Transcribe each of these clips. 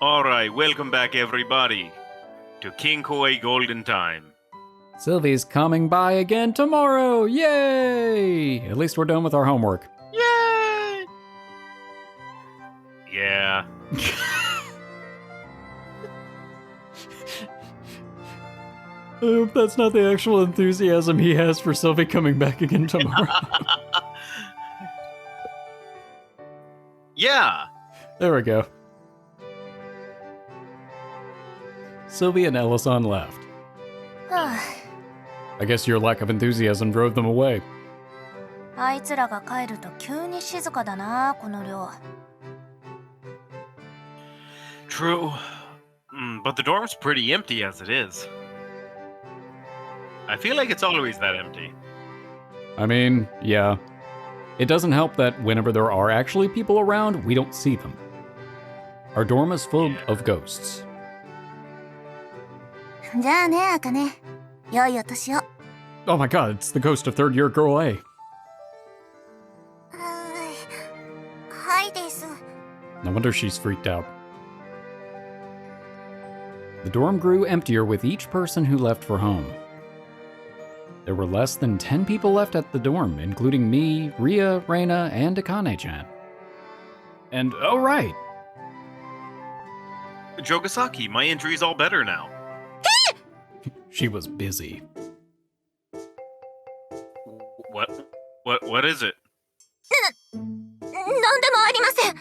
Alright, welcome back everybody to Kinkoi Golden Time. Sylvie's coming by again tomorrow! Yay! At least we're done with our homework. Yay! Yeah. I hope that's not the actual enthusiasm he has for Sylvie coming back again tomorrow. Yeah! There we go. Sylvie and Ellison left. I guess your lack of enthusiasm drove them away. あいつらが帰ると急に静かだな、この寮。 True. But the dorm's pretty empty as it is. I feel like it's always that empty. I mean, yeah. It doesn't help that whenever there are actually people around, we don't see them. Our dorm is full of ghosts. じゃあね、あかね。良いお年を。 Oh my god, it's the ghost of third year girl A. はいです。 No wonder she's freaked out. The dorm grew emptier with each person who left for home. There were less than 10 people left at the dorm, including me, Ria, Reina, and Akane-chan. And, oh right! Jogasaki, my injury's all better now. She was busy. What is it? なんでもありません。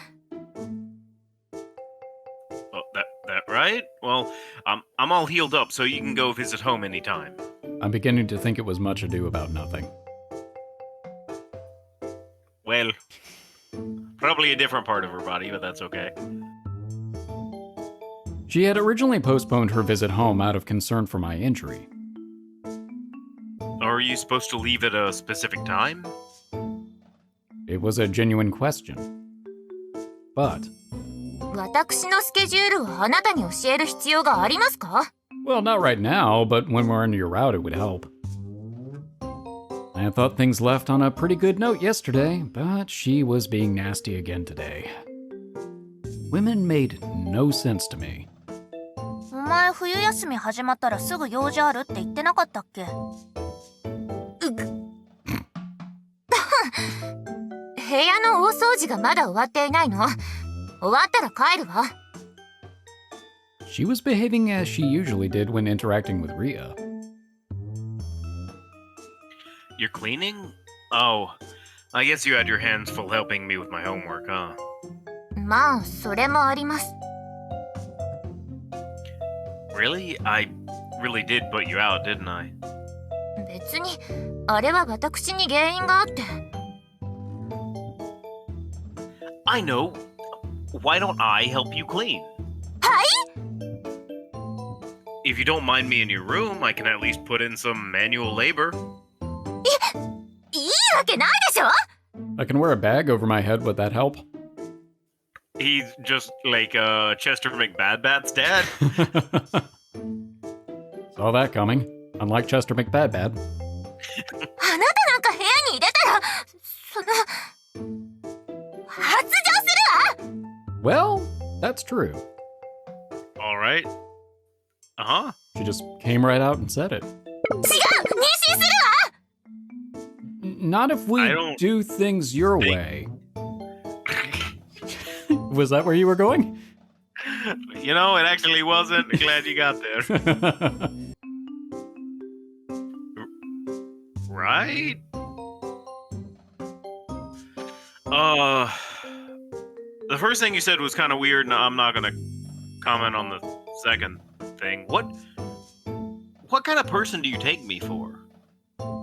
Oh, that right? Well, I'm all healed up, so you can go visit home anytime. I'm beginning to think it was much ado about nothing. Well, probably a different part of her body, but that's okay. She had originally postponed her visit home out of concern for my injury. Are you supposed to leave at a specific time? It was a genuine question. But, 私のスケジュールをあなたに教える必要がありますか？ well, not right now, but when we're into your route, it would help. I thought things left on a pretty good note yesterday, but she was being nasty again today. Women made no sense to me. お前冬休み始まったらすぐ用事あるって言ってなかったっけ？部屋の大掃除がまだ終わっていないの。終わったら帰るわ。 She was behaving as she usually did when interacting with Ria. You're cleaning? Oh, I guess you had your hands full helping me with my homework, huh? まあ、それもあります。 Really? I really did put you out, didn't I? 別に、あれは私に原因があって。 I know. Why don't I help you clean? はい？ If you don't mind me in your room, I can at least put in some manual labor. いいわけないでしょ？ I can wear a bag over my head, would that help? He's just like Chester McBadbat's dad. Saw that coming. Unlike Chester McBadbad. あなたなんか部屋に入れたら、発情するわ！ Well, that's true. All right. Uh-huh. She just came right out and said it. 違う！妊娠するわ！ Not if we I don't do things your think- way. Was that where you were going? You know, it actually wasn't. Glad you got there. Right? The first thing you said was kind of weird, and I'm not gonna comment on the second thing. What kind of person do you take me for?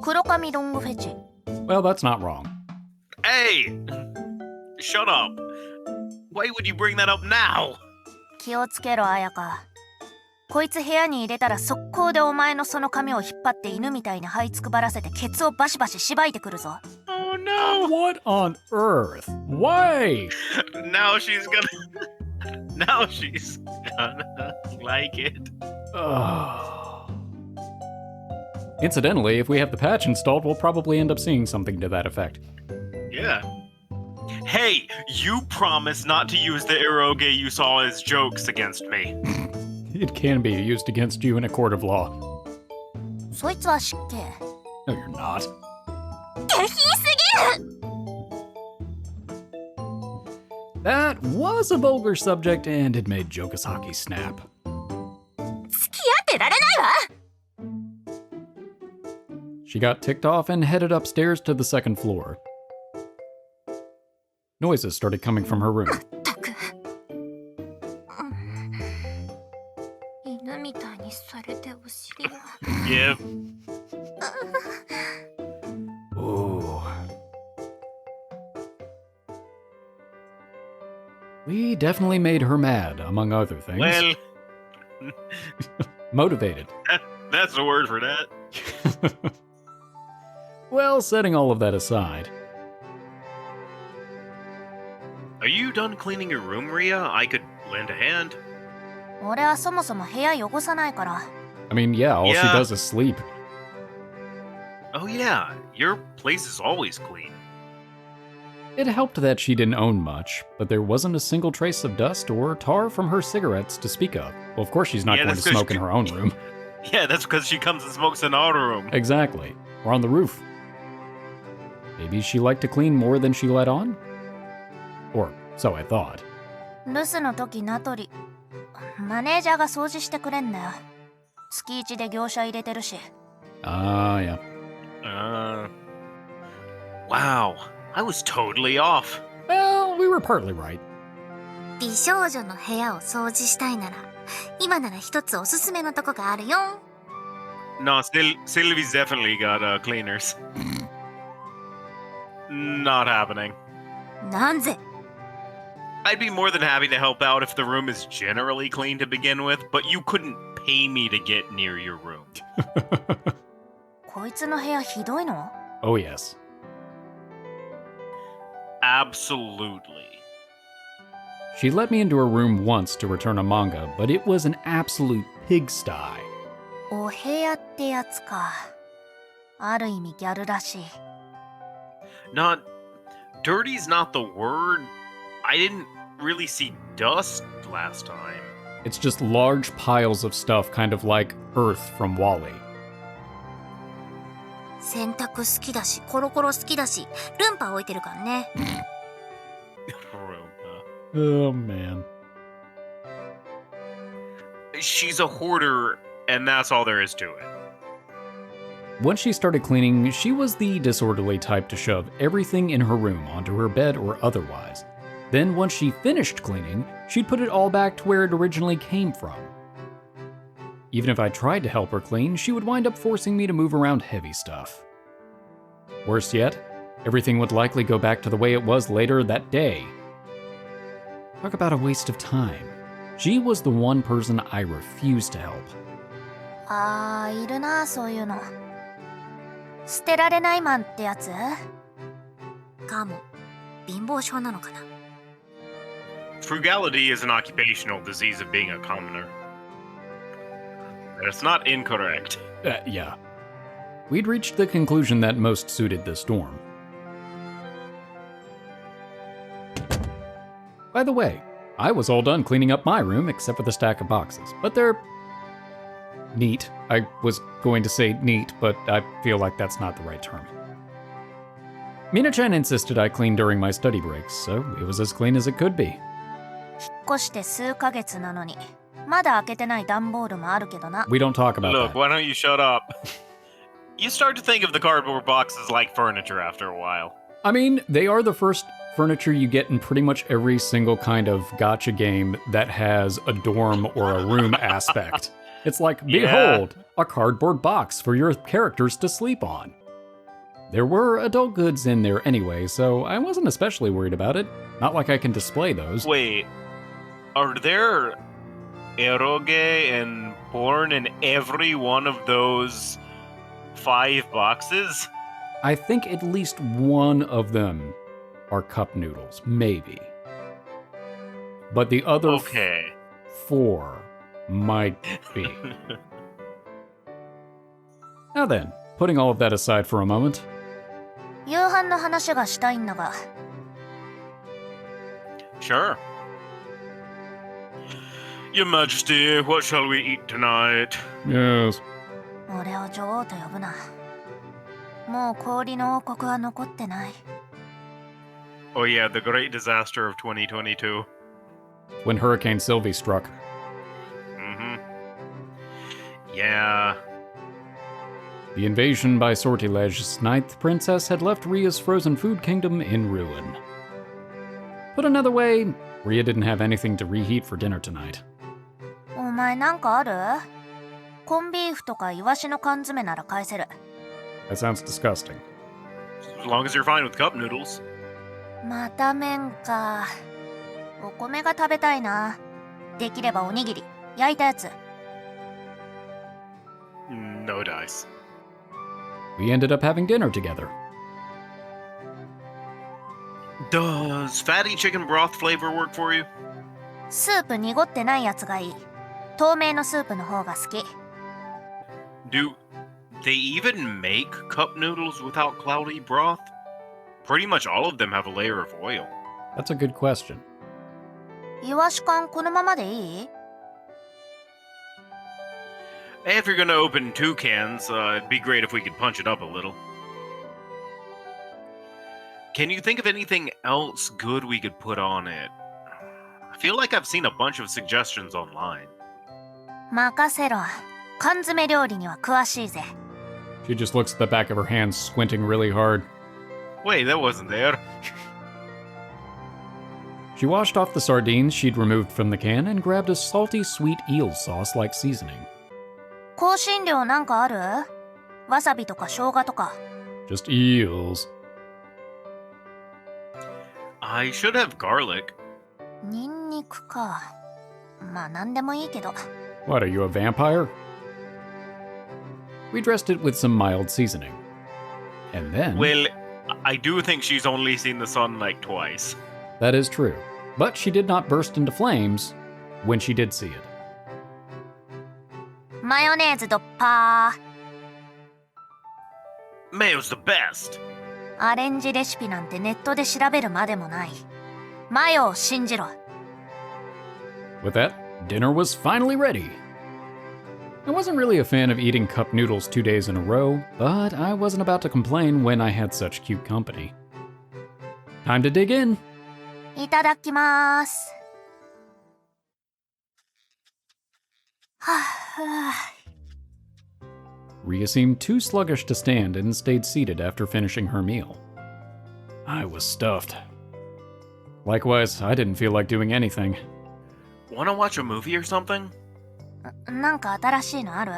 黒髪ロングフェチ。 Well, that's not wrong. Hey! Shut up. Why would you bring that up now? 気をつけろ、綾香。こいつ部屋に入れたら速攻でお前のその髪を引っ張って犬みたいに這いつくばらせてケツをバシバシしばいてくるぞ。 Oh no! What on earth? Why? Now she's gonna like it. Incidentally, if we have the patch installed, we'll probably end up seeing something to that effect. Yeah. Hey, you promised not to use the eroge you saw as jokes against me. It can be used against you in a court of law. そいつは失敬。 No, you're not. 下品すぎる That was a vulgar subject, and it made Jokasaki snap. 付き合ってられないわ She got ticked off and headed upstairs to the second floor. Noises started coming from her room. ったく。犬みたいにされてお尻が。 Yeah. Ooh. We definitely made her mad, among other things. Well, Motivated. that's the word for that. Well, setting all of that aside, Are you done cleaning your room, Ria? I could lend a hand. 俺はそもそも部屋汚さないから。 I mean, yeah, all she Yeah. does is sleep. Oh yeah, your place is always clean. It helped that she didn't own much, but there wasn't a single trace of dust or tar from her cigarettes to speak of. Well, of course she's not Yeah, going to that's 'cause smoke in her own room. Yeah, that's because she comes and smokes in our room. Exactly. Or on the roof. Maybe she liked to clean more than she let on? Or so I thought. 留守の時名取。マネージャーが掃除してくれんだよ。月1で業者入れてるし。 Ah, yeah. Wow, I was totally off. Well, we were partly right. 美少女の部屋を掃除したいなら、今なら一つおすすめのとこがあるよ。 No, Sylvie's definitely got cleaners. Not happening. なんぜ I'd be more than happy to help out if the room is generally clean to begin with, but you couldn't pay me to get near your room. こいつの部屋ひどいの Oh, yes. Absolutely. She let me into her room once to return a manga, but it was an absolute pigsty. お部屋ってやつか。ある意味ギャルらしい。 Not dirty's not the word. I didn't really see dust last time. It's just large piles of stuff, kind of like Earth from WALL-E. 洗濯好きだし、コロコロ好きだし、ルンパ置いてるからね。 Oh, man. She's a hoarder, and that's all there is to it. Once she started cleaning, she was the disorderly type to shove everything in her room onto her bed or otherwise. Then once she finished cleaning, she'd put it all back to where it originally came from. Even if I tried to help her clean, she would wind up forcing me to move around heavy stuff. Worse yet, everything would likely go back to the way it was later that day. Talk about a waste of time. She was the one person I refused to help. あー、いるな、そういうの。捨てられないマンってやつかも。貧乏症なのかな。 Frugality is an occupational disease of being a commoner. That's not incorrect. Yeah. We'd reached the conclusion that most suited the storm. By the way, I was all done cleaning up my room except for the stack of boxes, but they're neat. I was going to say neat, but I feel like that's not the right term. Mina-chan insisted I clean during my study breaks, so it was as clean as it could be. 引っ越して数ヶ月なのに、まだ開けてない段ボールもあるけどな。 We don't talk about Look, that. why don't you shut up? You start to think of the cardboard boxes like furniture after a while. I mean, they are the first furniture you get in pretty much every single kind of gacha game that has a dorm or a room aspect. It's like, behold, a cardboard box for your characters to sleep on. There were adult goods in there anyway, so I wasn't especially worried about it. Not like I can display those. Wait, are there eroge and porn in every one of those 5 boxes? I think at least one of them are cup noodles, maybe. But the other Okay. 4 might be. Now then, putting all of that aside for a moment, 夕飯の話がしたいんだが。Sure. Your Majesty, what shall we eat tonight? Yes. 俺を女王と呼ぶな。もう氷の王国は残ってない。Oh yeah, the great disaster of 2022. When Hurricane Sylvie struck. Mm-hmm. Yeah. The invasion by Sortilege's ninth princess had left Ria's frozen food kingdom in ruin. Put another way, Ria didn't have anything to reheat for dinner tonight. お前なんかある？コンビーフとかイワシの缶詰なら返せる。That sounds disgusting. As long as you're fine with cup noodles. また麺か。お米が食べたいな。できればおにぎり、焼いたやつ。No dice. We ended up having dinner together. Does fatty chicken broth flavor work for you? スープ濁ってないやつがいい。透明のスープの方が好き。Do they even make cup noodles without cloudy broth? Pretty much all of them have a layer of oil. That's a good question. イワシ缶このままでいい？ If you're gonna open 2 cans, it'd be great if we could punch it up a little. Can you think of anything else good we could put on it? I feel like I've seen a bunch of suggestions online. 任せろ。缶詰料理には詳しいぜ。She just looks at the back of her hand, squinting really hard. Wait, that wasn't there. She washed off the sardines she'd removed from the can and grabbed a salty, sweet eel sauce-like seasoning. 香辛料なんかある？わさびとか生姜とか。Just eels. I should have garlic. ニンニクか。まあなんでもいいけど。What, are you a vampire? We dressed it with some mild seasoning. And then... Well, I do think she's only seen the sun like twice. That is true. But she did not burst into flames when she did see it. マヨネーズドッパー。 Mayo's the best. アレンジレシピなんてネットで調べるまでもない。マヨを信じろ。With that, dinner was finally ready. I wasn't really a fan of eating cup noodles 2 days in a row, but I wasn't about to complain when I had such cute company. Time to dig in. いただきます。はぁ、Ria seemed too sluggish to stand and stayed seated after finishing her meal. I was stuffed. Likewise, I didn't feel like doing anything. Wanna watch a movie or something? なんか新しいのある？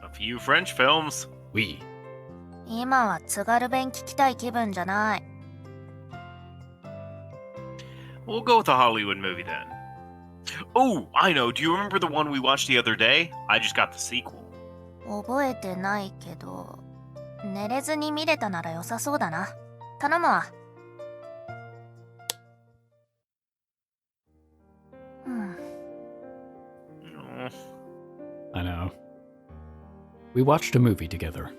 A few French films. We. 今は津軽弁聞きたい気分じゃない。We'll go with a Hollywood movie then. Oh, I know. Do you remember the one we watched the other day? I just got the sequel. 覚えてないけど、寝れずに見れたなら良さそうだな。頼むわ。No. I know. We watched a movie together.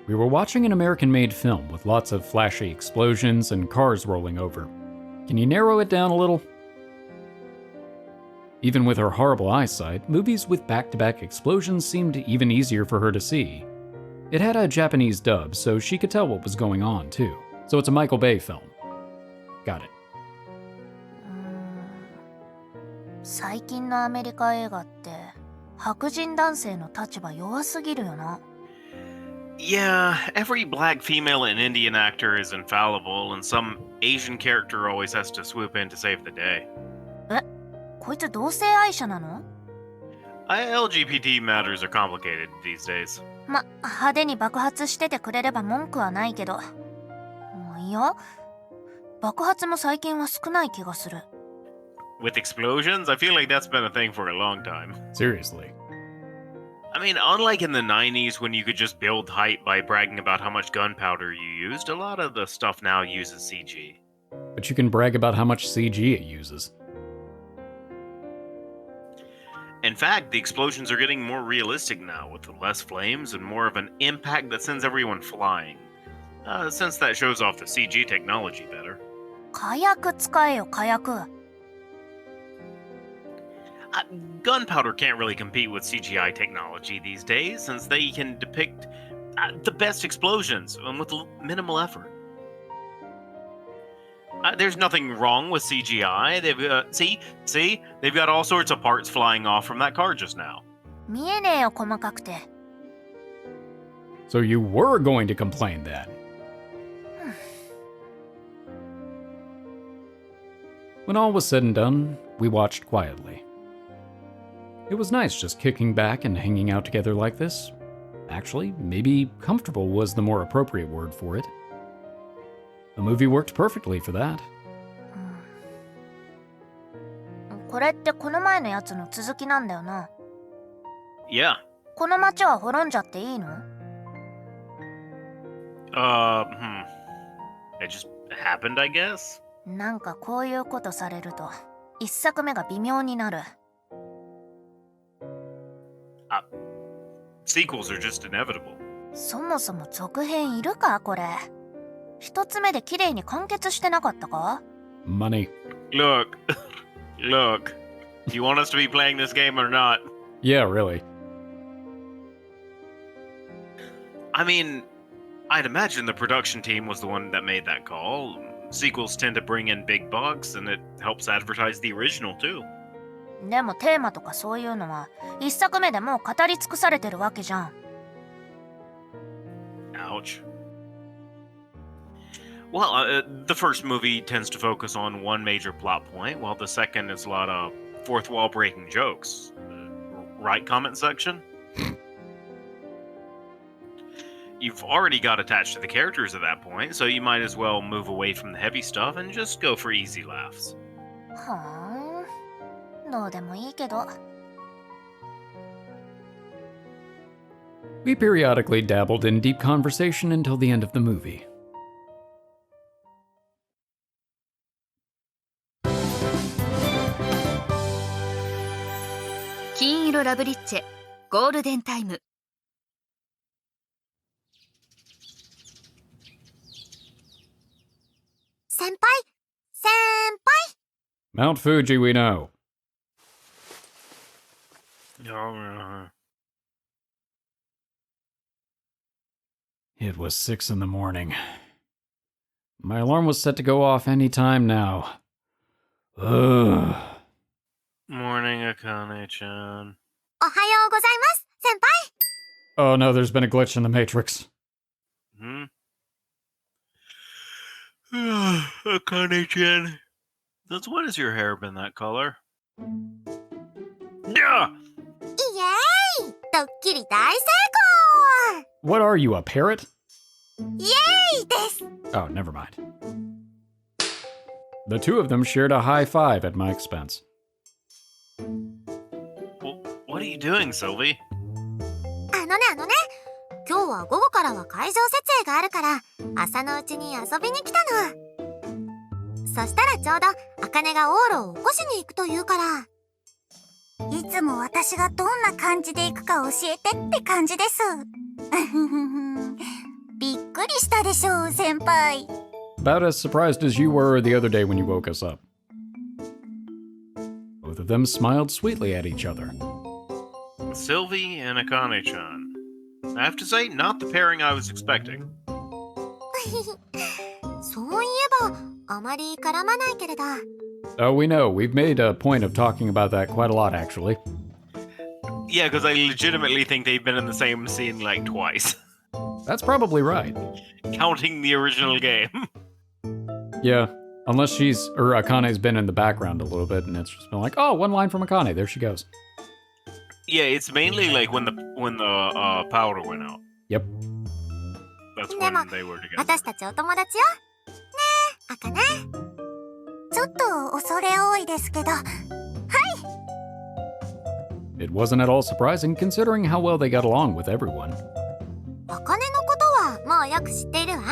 We were watching an American-made film with lots of flashy explosions and cars rolling over. Can you narrow it down a little? Even with her horrible eyesight, movies with back-to-back explosions seemed even easier for her to see. It had a Japanese dub, so she could tell what was going on, too. So it's a Michael Bay film. Got it. 最近のアメリカ映画って白人男性の立場弱すぎるよな。Yeah, every black female and Indian actor is infallible, and some Asian character always has to swoop in to save the day. え、こいつ同性愛者なの？ LGBT matters are complicated these days. 派手に爆発しててくれれば文句はないけど。いや、爆発も最近は少ない気がする。With explosions, I feel like that's been a thing for a long time. Seriously. I mean, unlike in the 90s when you could just build hype by bragging about how much gunpowder you used, a lot of the stuff now uses CG. But you can brag about how much CG it uses. In fact, the explosions are getting more realistic now, with less flames and more of an impact that sends everyone flying. since that shows off the CG technology better. 火薬使えよ、火薬。Gunpowder can't really compete with CGI technology these days, since they can depict the best explosions with minimal effort. There's nothing wrong with CGI. They've got all sorts of parts flying off from that car just now. 見えねえよ、細かくて。So you were going to complain then? When all was said and done, we watched quietly. It was nice just kicking back and hanging out together like this. Actually, maybe comfortable was the more appropriate word for it. The movie worked perfectly for that. これってこの前のやつの続きなんだよな。Yeah. この街は滅んじゃっていいの？ It just happened, I guess? なんかこういうことされると、一作目が微妙になる。Sequels are just inevitable. そもそも続編いるかこれ。一つ目で綺麗に完結してなかったか？ Money. Look. You want us to be playing this game or not? Yeah, really. I mean, I'd imagine the production team was the one that made that call. Sequels tend to bring in big bucks, and it helps advertise the original too. でもテーマとかそういうのは一作目でもう語り尽くされてるわけじゃん。Ouch. Well, the first movie tends to focus on one major plot point, while the second is a lot of fourth wall breaking jokes. Right, comment section? You've already got attached to the characters at that point, so you might as well move away from the heavy stuff and just go for easy laughs. はあ、どうでもいいけど。We periodically dabbled in deep conversation until the end of the movie. 金色ラブリッチェゴールデンタイム。先輩 Mount Fuji, we know. It was 6 in the morning. My alarm was set to go off any time now. Ugh. Morning, Akane-chan. おはようございます、先輩。 Oh no, there's been a glitch in the Matrix. Akane-chan. Since when has your hair been that color? Yeah! イエーイ、ドッキリ大成 What are you, a parrot? 功。イエーイです。 Oh, never mind. The two of them shared a high five at my expense. Well, what are you doing, Sylvie? あのね、今日は午後からは会場設営があるから、朝のうちに遊びに来たの。そしたらちょうど、茜がオーロを起こしに行くというから。いつも私がどんな感じで行くか教えてって感じです。びっくりしたでしょう、先輩。About as surprised as you were the other day when you woke us up. Both of them smiled sweetly at each other. Sylvie and Akane-chan. I have to say, not the pairing I was expecting. そういえば、あまり絡まないけれど。Oh, we know. We've made a point of talking about that quite a lot, actually. Yeah, because I legitimately think they've been in the same scene like twice. That's probably right. Counting the original game. Yeah, unless Akane's been in the background a little bit, and it's just been like, oh, one line from Akane, there she goes. Yeah, it's mainly like when the powder went out. Yep. That's when they were together. 私たちお友達よ。ねえ、茜。ちょっと恐れ多いですけど。It wasn't at all surprising considering how well they got along with everyone. 茜のことはもうよく知っているわ。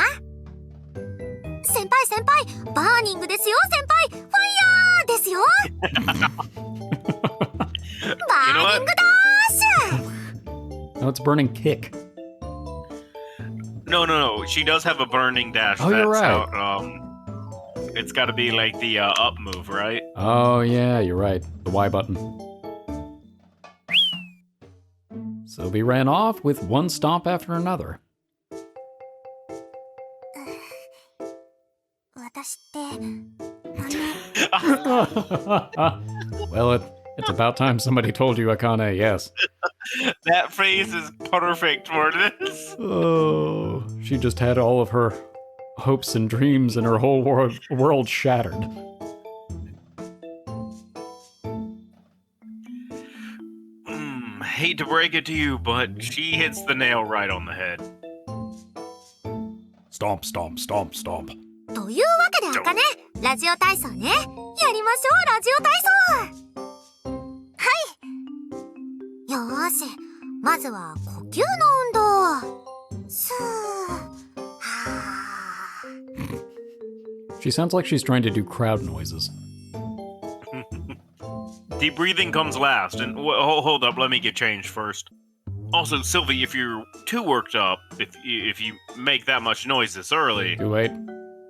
先輩、バーニングですよ、先輩。ファイヤーですよ。バーニングダッシュ。 No, it's burning kick. No, No. She does have a burning dash. Oh, you're right. It's got to be like the up move, right? Oh, yeah, you're right. The Y button. Sylvie ran off with one stomp after another. 私って Well, it's about time somebody told you, Akane, yes. That phrase is perfect for this. Oh, she just had all of her hopes and dreams and her whole world shattered. Hate to break it to you, but she hits the nail right on the head. Stomp, stomp, stomp, stomp. というわけであかね、ラジオ体操ね。やりましょう、ラジオ体操。はい。よーし、まずは呼吸の運動。スー。はー。 She sounds like she's trying to do crowd noises. Deep breathing comes last, and hold up, let me get changed first. Also, Sylvie, if you're too worked up, if you make that much noise this early... Too late.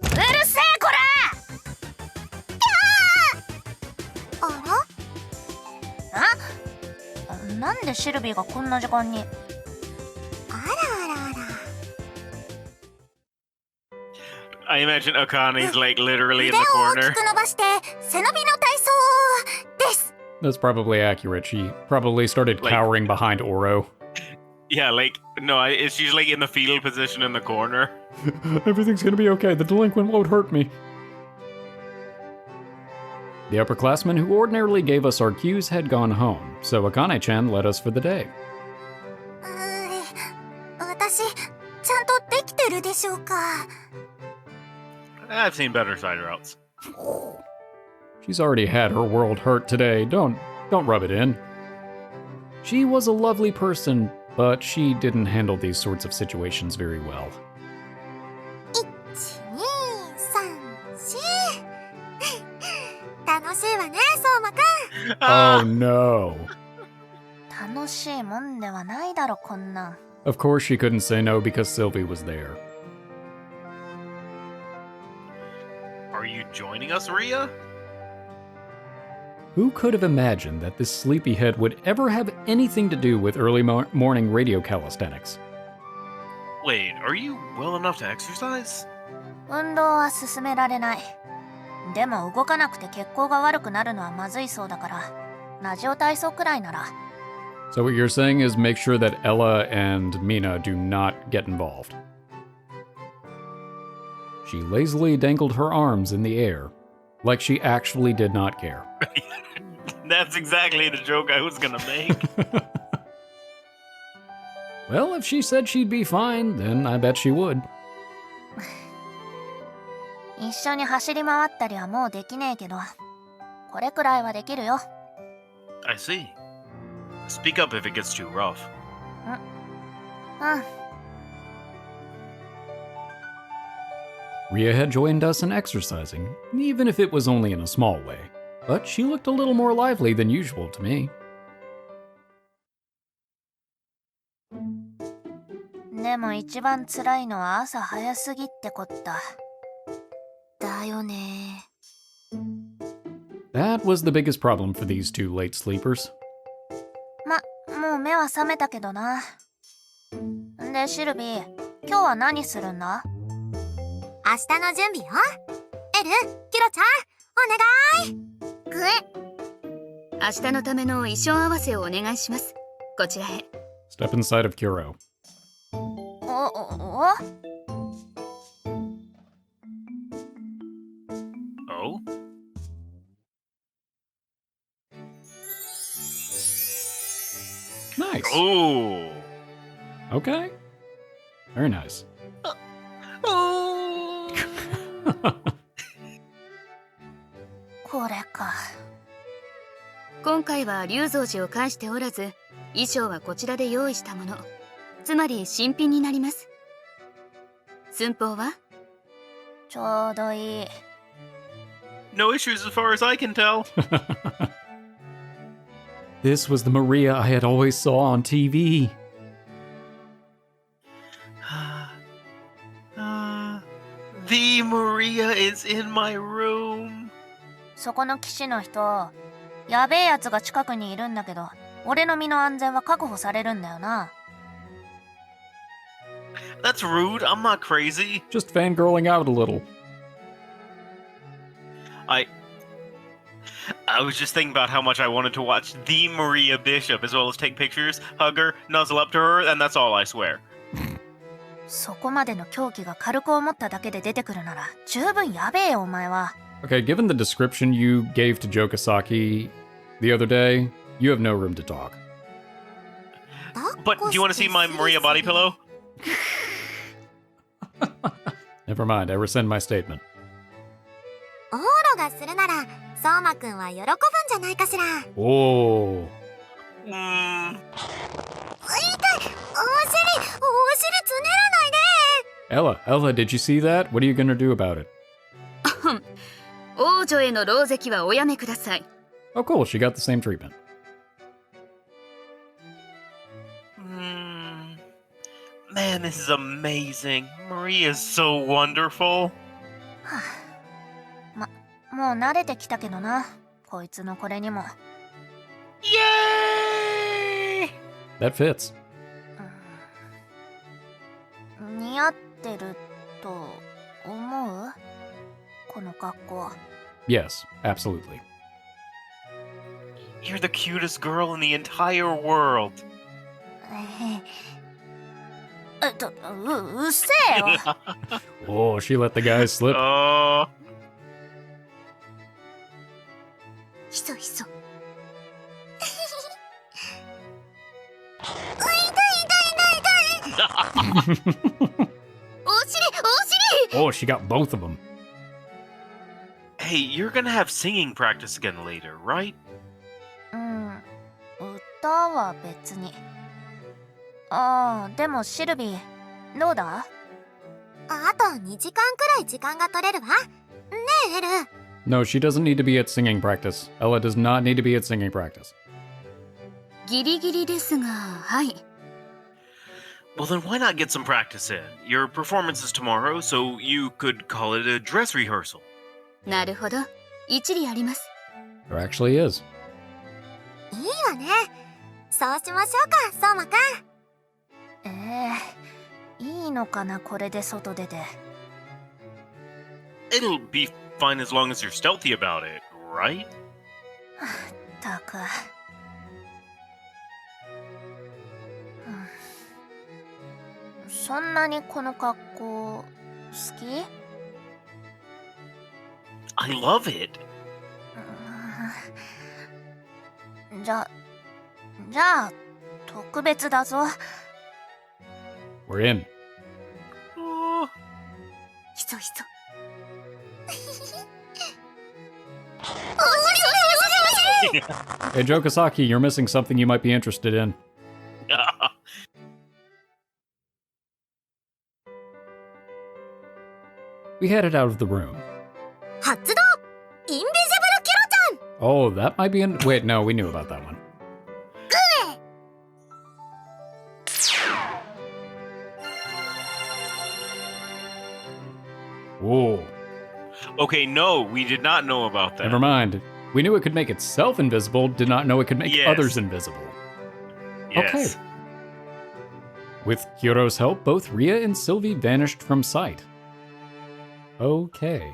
うるせえこら！あら？なんでシルビーがこんな時間に？あらあらあら。I imagine Akane's like literally in 腕 the を大 corner. きく伸ばして背伸びの体操です。 That's probably accurate. She probably started Like- cowering behind Ouro. Yeah, like, no, she's like in the fetal position in the corner. Everything's gonna be okay. The delinquent won't hurt me. The upperclassmen who ordinarily gave us our cues had gone home, so Akane-chan led us for the day. 私ちゃんとできてるでしょうか？ I've seen better side routes. She's already had her world hurt today. Don't rub it in. She was a lovely person, but she didn't handle these sorts of situations very well. 1、2、3、4楽しいわね、相馬くん。 Oh no. 楽しいもんではないだろ、こんなん。 Of course she couldn't say no because Sylvie was there. Are you joining us, Ria? Who could have imagined that this sleepyhead would ever have anything to do with early morning radio calisthenics? Wait, are you well enough to exercise? 運動は進められない。でも動かなくて血行が悪くなるのはまずいそうだから、ラジオ体操くらいなら。 So what you're saying is make sure that Ella and Mina do not get involved. She lazily dangled her arms in the air, like she actually did not care. That's exactly the joke I was gonna make. Well, if she said she'd be fine, then I bet she would. 一緒に走り回ったりはもうできねえけど、これくらいはできるよ。 I see. Speak up if it gets too rough. うん。 Ria had joined us in exercising, even if it was only in a small way. But she looked a little more lively than usual to me. でも一番辛いのは朝早すぎってこった。だよね。 That was the biggest problem for these two late sleepers. もう目は覚めたけどな。で、シルビー、今日は何するんだ？明日の準備よ。エル、キロちゃん、お願い。ぐえ。明日のための衣装合わせをお願いします。こちらへ。 Step inside of Kuro. お Oh? Nice. Oh. Okay. Very nice. Oh. これか。今回は龍蔵寺を介しておらず、衣装はこちらで用意したもの。つまり新品になります。寸法は？ちょうどいい。 No issues as far as I can tell. This was the Maria I had always saw on TV. in my room. そこの騎士の人、やべえやつが近くにいるんだけど、俺の身の安全は確保されるんだよな。That's rude. I'm not crazy. Just fangirling out a little. I was just thinking about how much I wanted to watch the Maria Bishop as well as take pictures, hug her, nuzzle up to her, and that's all, I swear. そこまでの狂気が軽く思っただけで出てくるなら十分やべえよお前は。 Okay, given the description you gave to Jokasaki the other day, you have no room to talk. But do you want to see my Maria body pillow? Never mind, I rescind my statement. オーロがするなら相馬くんは喜ぶんじゃないかしら。 Oh. 痛い、お尻つねらないで。 Ella, did you see that? What are you gonna do about it? 王女への狼藉はおやめください。 Oh, cool, she got the same treatment. Man, this is amazing. Maria's so wonderful. もう慣れてきたけどな、こいつのこれにも。 Yay! That fits. 似合ってると思う？この格好。 Yes, absolutely. You're the cutest girl in the entire world. うっせえよ。 Oh, she let the guys slip. Oh. ひそひそ。お尻 Oh, she got both of them. Hey, you're gonna have singing practice again later, right? うん、歌は別に。ああ、でもシルビー、どうだ？あと2時間くらい時間が取れるわ。ねえ、エル。 No, she doesn't need to be at singing practice. Ella does not need to be at singing practice. ギリギリですが、はい。 Well, then why not get some practice in? Your performance is tomorrow, so you could call it a dress rehearsal. なるほど。一理あります。 There actually is. いいわね。そうしましょうか、相馬くん。いいのかな、これで外出て。 It'll be fine as long as you're stealthy about it, right? ったく。そんなにこの格好好き？ I love it. じゃあ特別だぞ。 We're in. Oh. ひそひそ。Hey, Jokasaki, you're missing something you might be interested in. We headed out of the room. 発動！インビジブルキロちゃん！ Oh, that might be in. Wait, no, we knew about that one. Whoa. Okay, no, we did not know about that. Never mind. We knew it could make itself invisible, did not know it could make Yes. others invisible. Yes. Okay. With Kyuro's help, both Ria and Sylvie vanished from sight. Okay.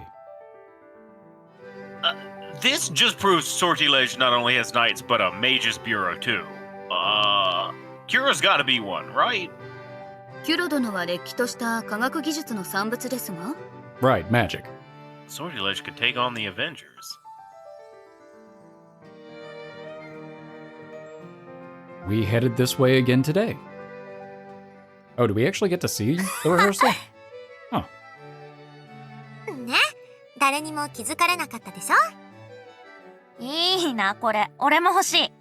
This just proves Sortilege not only has knights, but a mage's bureau too. Kira's gotta be one, right? キュロ殿はれっきとした科学技術の産物ですが、 Right, magic. Sortilege could take on the Avengers. We headed this way again today. Oh, do we actually get to see the rehearsal? Oh, ね、誰にも気づかれなかったでしょ？いいな、これ。俺も欲しい。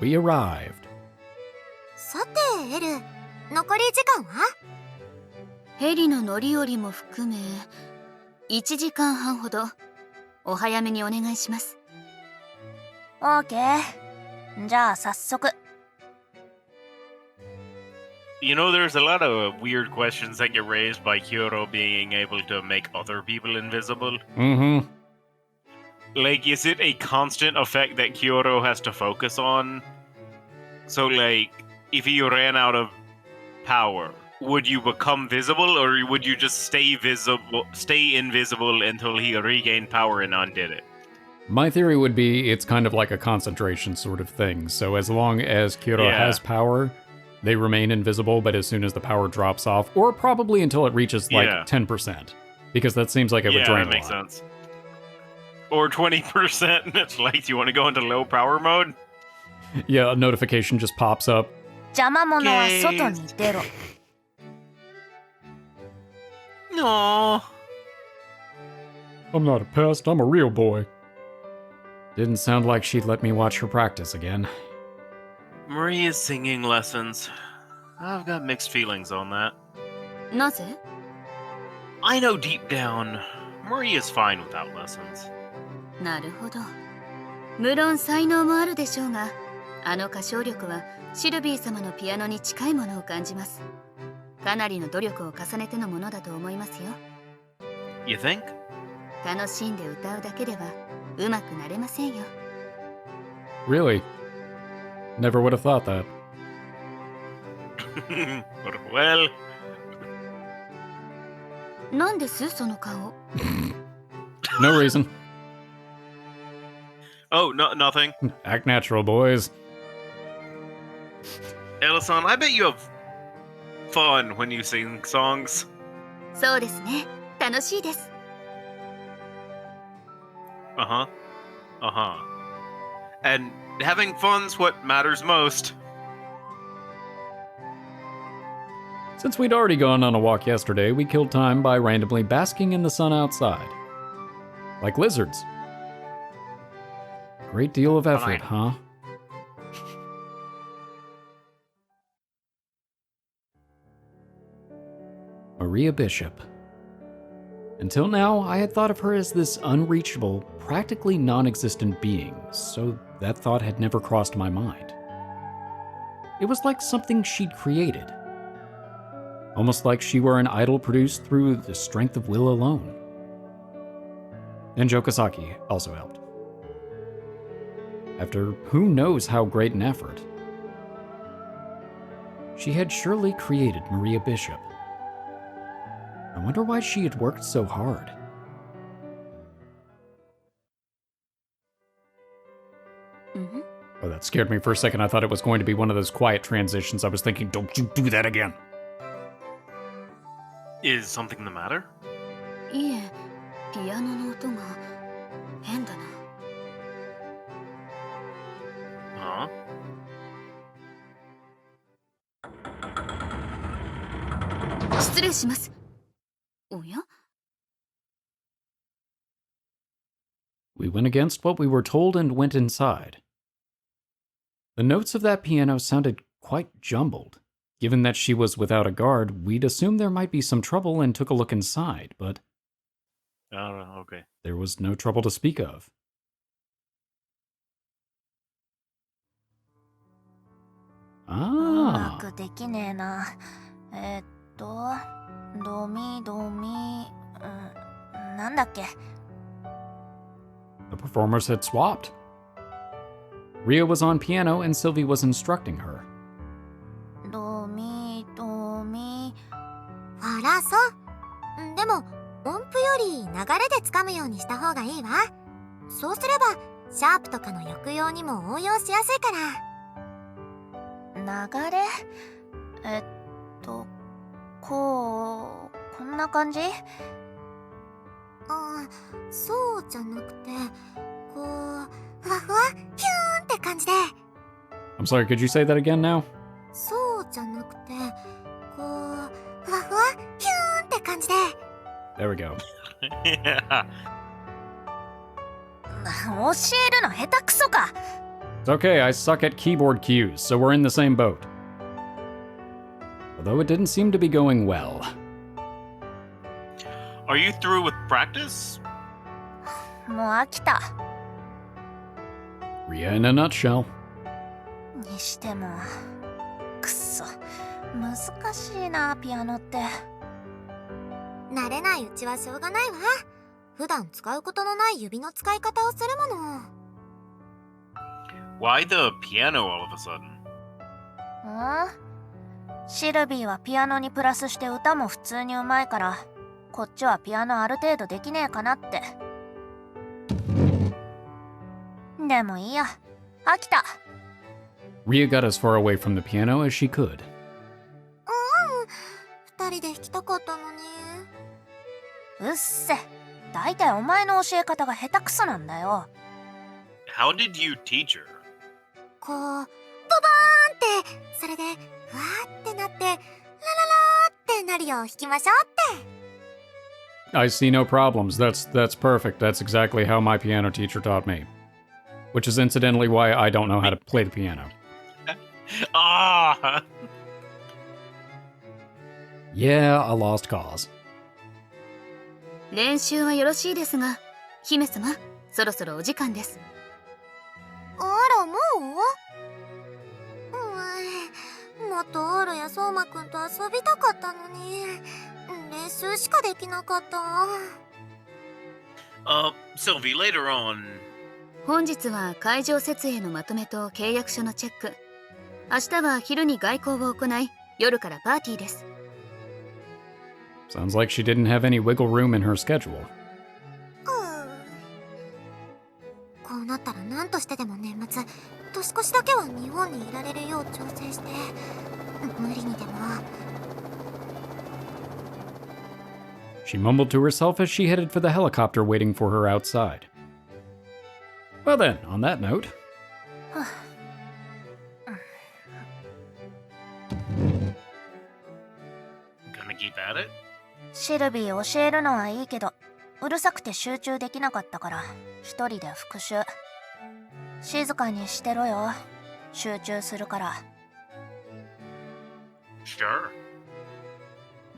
we arrived. さて、エル、残り時間は？ヘリの乗り降りも含め1時間半ほど。お早めにお願いします。オーケー。じゃあ早速。You know, there's a lot of weird questions that get raised by Kyoto being able to make other people invisible. Mm-hmm. Like, is it a constant effect that Kyoto has to focus on? So, like, if you ran out of power, would you become visible, or would you just stay invisible until he regained power and undid it? My theory would be it's kind of like a concentration sort of thing. So as long as Kyoto Yeah. has power, they remain invisible, but as soon as the power drops off, or probably until it reaches like Yeah. 10%, because that seems like it would Yeah, drain that a makes lot. sense. Or 20%. It's like, do you want to go into low power mode? Yeah, a notification just pops up. 邪魔者は外に出ろ。 No. I'm not a pest, I'm a real boy. Didn't sound like she'd let me watch her practice again. Maria's singing lessons. I've got mixed feelings on that. なぜ？ I know deep down, Maria's fine without lessons. なるほど。無論才能もあるでしょうが、あの歌唱力はシルビー様のピアノに近いものを感じます。かなりの努力を重ねてのものだと思いますよ。 You think? 楽しんで歌うだけでは上手くなれませんよ。 Really? Never would have thought that. Well, なんですその顔？ No reason. oh, no, nothing. Act natural, boys. Ellison, I bet you have fun when you sing songs. そうですね。楽しいです。 Uh-huh. Uh-huh. And having fun's what matters most. Since we'd already gone on a walk yesterday, we killed time by randomly basking in the sun outside. Like lizards. Great deal of effort, huh? Maria Bishop. Until now, I had thought of her as this unreachable, practically non-existent being, so that thought had never crossed my mind. It was like something she'd created. Almost like she were an idol produced through the strength of will alone. And Jokosaki also helped. After who knows how great an effort, she had surely created Maria Bishop. I wonder why she had worked so hard. Mm-hmm. Oh, that scared me for a second. I thought it was going to be one of those quiet transitions. I was thinking, don't you do that again. Is something the matter? いえ、ピアノの音が変だな。 Huh? 失礼します。おや？ We went against what we were told and went inside. The notes of that piano sounded quite jumbled. Given that she was without a guard, we'd assumed there might be some trouble and took a look inside, but Oh, okay. there was no trouble to speak of. Ah. うまくできねえな。ドミドミ、なんだっけ。 The performers had swapped. Ria was on piano and Sylvie was instructing her. ドミドミ。あらそう。でも音符より流れでつかむようにした方がいいわ。そうすればシャープとかの抑揚にも応用しやすいから。流れ？こんな感じ？そうじゃなくて、こう、ふわふわ、ヒューンって感じで。I'm sorry, could you say that again now? そうじゃなくて、こう、ふわふわ、ヒューンって感じで。 There we go. Yeah. 教えるの下手くそか。 It's okay, I suck at keyboard cues, so we're in the same boat. Although it didn't seem to be going well. Are you through with practice? もう飽きた。 Ria in a nutshell. にしても、くっそ。難しいな、ピアノって。慣れないうちはしょうがないわ。普段使うことのない指の使い方をするもの。Why the piano all of a sudden? シルビーはピアノにプラスして歌も普通にうまいから、こっちはピアノある程度できねえかなって。でもいいや、飽きた。Ria got as far away from the piano as she could. 二人で弾きたかったのに。うっせ。だいたいお前の教え方が下手くそなんだよ。How did you teach her? こう、ボボーンって、それで、ふわーってなって、ラララーってなるよう弾きましょうって。I see no problems. That's perfect. That's exactly how my piano teacher taught me. Which is incidentally why I don't know how to play the piano. Ah! Yeah, a lost cause. 練習はよろしいですが、姫様、そろそろお時間です。あら、もう？もっとオーロや相馬くんと遊びたかったのに、練習しかできなかった。Sylvie, later on. 本日は会場設営のまとめと契約書のチェック。明日は昼に外交を行い、夜からパーティーです。Sounds like she didn't have any wiggle room in her schedule. こうなったら何としてでも年末、年越しだけは日本にいられるよう調整して、無理にでも。She mumbled to herself as she headed for the helicopter waiting for her outside. Well then, on that note. Gonna keep at it? シルビー教えるのはいいけど、うるさくて集中できなかったから、一人で復習。静かにしてろよ。集中するから。Sure.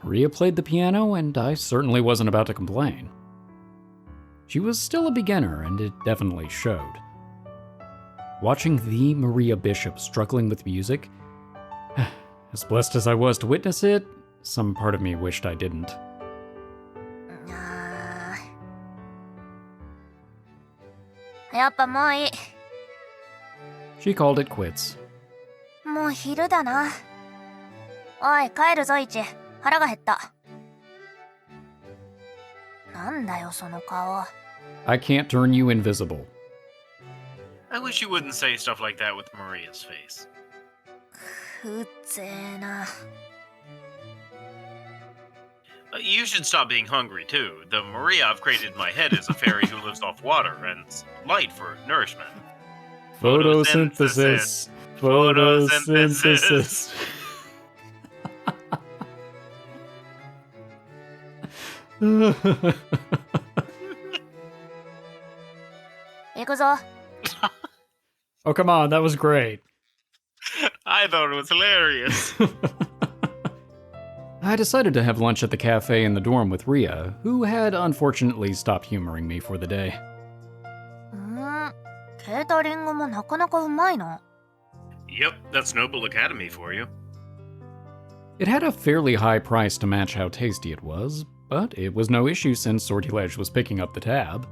Ria played the piano, and I certainly wasn't about to complain. She was still a beginner, and it definitely showed. Watching the Maria Bishop struggling with music, as blessed as I was to witness it, some part of me wished I didn't. やっぱもういい。She called it quits. もう昼だな。おい、帰るぞ、イチ。腹が減った。なんだよ、その顔。I can't turn you invisible. I wish you wouldn't say stuff like that with Maria's face. うっぜえな。You should stop being hungry, too. The Maria I've created in my head is a fairy who lives off water and light for nourishment. Photosynthesis. Photosynthesis. 行くぞ。Oh, come on, that was great. I thought it was hilarious. I decided to have lunch at the cafe in the dorm with Ria, who had unfortunately stopped humoring me for the day. ケータリングもなかなかうまいな。Yep, that's Noble Academy for you. It had a fairly high price to match how tasty it was, but it was no issue since Sortilege was picking up the tab.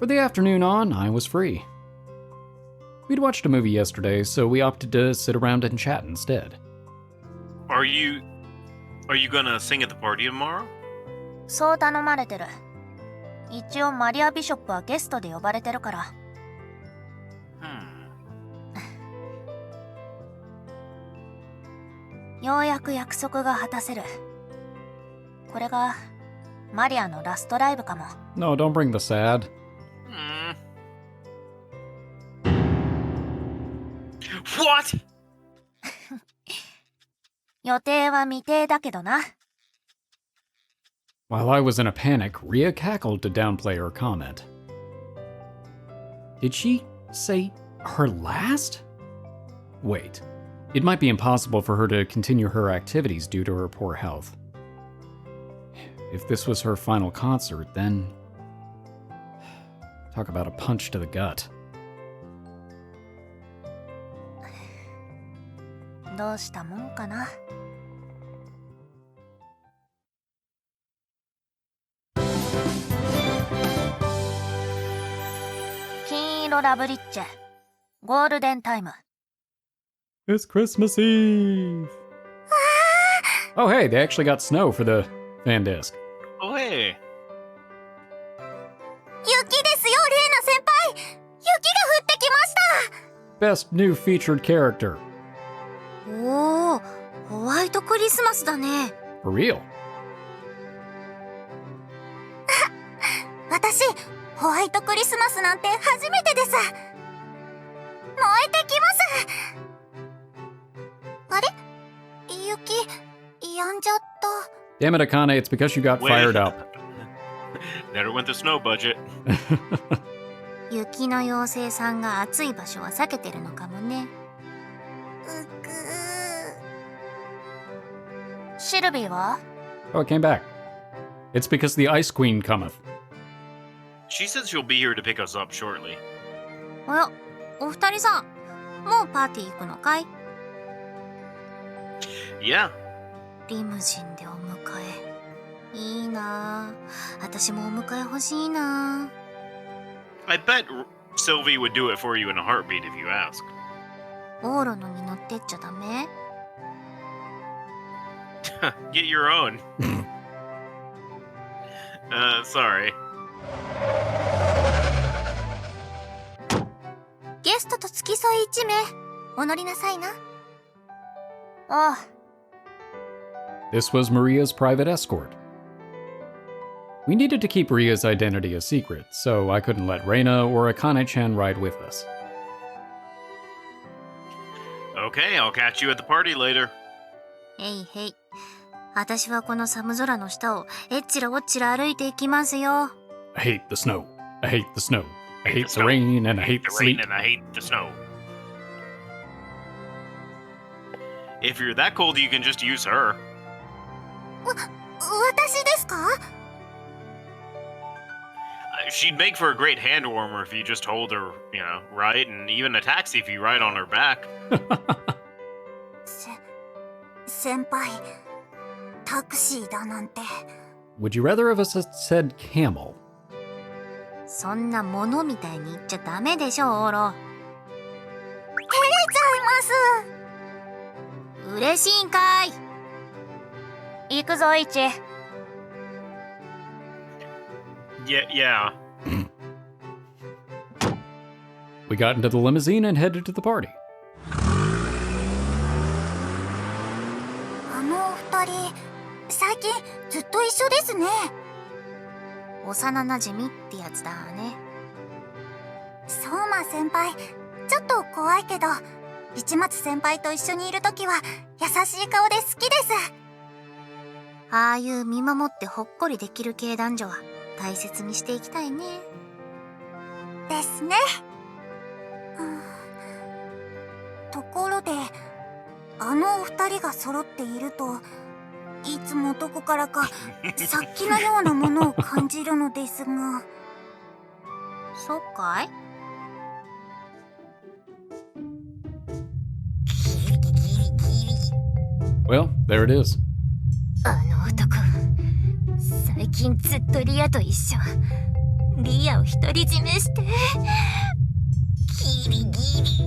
For the afternoon on, I was free. We'd watched a movie yesterday, so we opted to sit around and chat instead. Are you gonna sing at the party tomorrow? そう頼まれてる。一応マリア・ビショップはゲストで呼ばれてるから。ようやく約束が果たせる。これがマリアのラストライブかも。No, don't bring the sad. What? 予定は未定だけどな。While I was in a panic, Ria cackled to downplay her comment. Did she say her last? Wait, it might be impossible for her to continue her activities due to her poor health. If this was her final concert, then... Talk about a punch to the gut. どうしたもんかな。金色ラブリッチェ、ゴールデンタイム。 It's Christmas Eve. Oh, hey, they actually got snow for the fan disc. Oh, hey. 雪ですよ、レイナ先輩。雪が降ってきました。 Best new featured character. おお、ホワイトクリスマスだね。 For real. 私、ホワイトクリスマスなんて初めてです。燃えてきます。あれ、雪止んじゃった。 Damn it, Akane, it's because you got Wait. fired up. Never went the snow budget. 雪の妖精さんが暑い場所は避けてるのかもね。うぐー。シルビーは？ Oh, it came back. It's because the Ice Queen cometh. She said she'll be here to pick us up shortly. おや、お二人さん、もうパーティー行くのかい？ Yeah. リムジンでお迎え。いいなぁ。私もお迎え欲しいなぁ。 I bet Sylvie would do it for you in a heartbeat if you asked. オーロのに乗ってっちゃダメ？ Get your own. Sorry. ゲストと付き添い1名、お乗りなさいな。ああ。 This was Maria's private escort. We needed to keep Ria's identity a secret, so I couldn't let Reina or Akane-chan ride with us. Okay, I'll catch you at the party later. へいへい。私はこの寒空の下をえっちらおっちら歩いていきますよ。 I hate the snow. I hate the snow. I hate the snow. rain and I hate the The rain sleet. and I hate the snow. If you're that cold, you can just use her. 私ですか？ She'd make for a great hand warmer if you just hold her, you know, right? And even a taxi if you ride on her back. 先輩、タクシーだなんて。 Would you rather of us had said camel? そんなものみたいに言っちゃダメでしょ、オーロ。照れちゃいます。嬉しいんかい。行くぞ、イチ。 Yeah. We got into the limousine and headed to the party. あのお二人、最近ずっと一緒ですね。幼なじみってやつだね。相馬先輩、ちょっと怖いけど、市松先輩と一緒にいるときは優しい顔で好きです。ああいう見守ってほっこりできる系男女は大切にしていきたいね。ですね。ところで、あのお二人が揃っていると、いつもどこからか殺気のようなものを感じるのですが。そっかい？ Well, there it is. あの男、最近ずっとリアと一緒。リアを独り占めして、ギリギリ。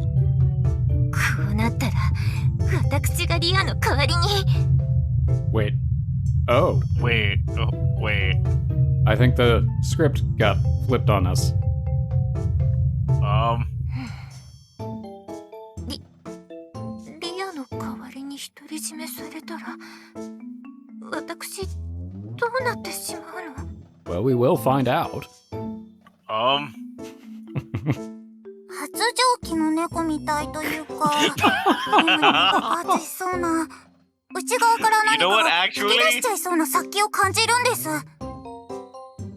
こうなったら、私がリアの代わりに。 Wait. Oh, Wait. I think the script got flipped on us. リアの代わりに独り占めされたら、私、どうなってしまうの？ Well, we will find out. 発情期の猫みたいというか、爆発しそうな、内側から何 You know か what, が吹き出しちゃいそうな殺気を感じるんです。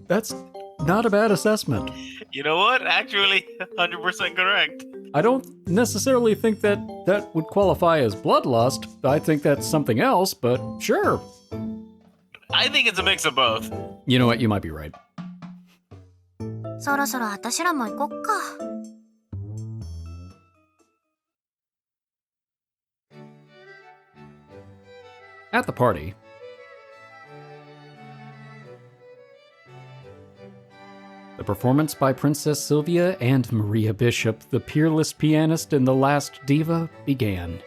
That's not a bad assessment. You know what? Actually, 100% correct. I don't necessarily think that that would qualify as bloodlust. I think that's something else, but sure. I think it's a mix of both. You know what? You might be right. そろそろ私らも行こっか。At the party, the performance by Princess Sylvia and Maria Bishop, the peerless pianist in The Last Diva, began.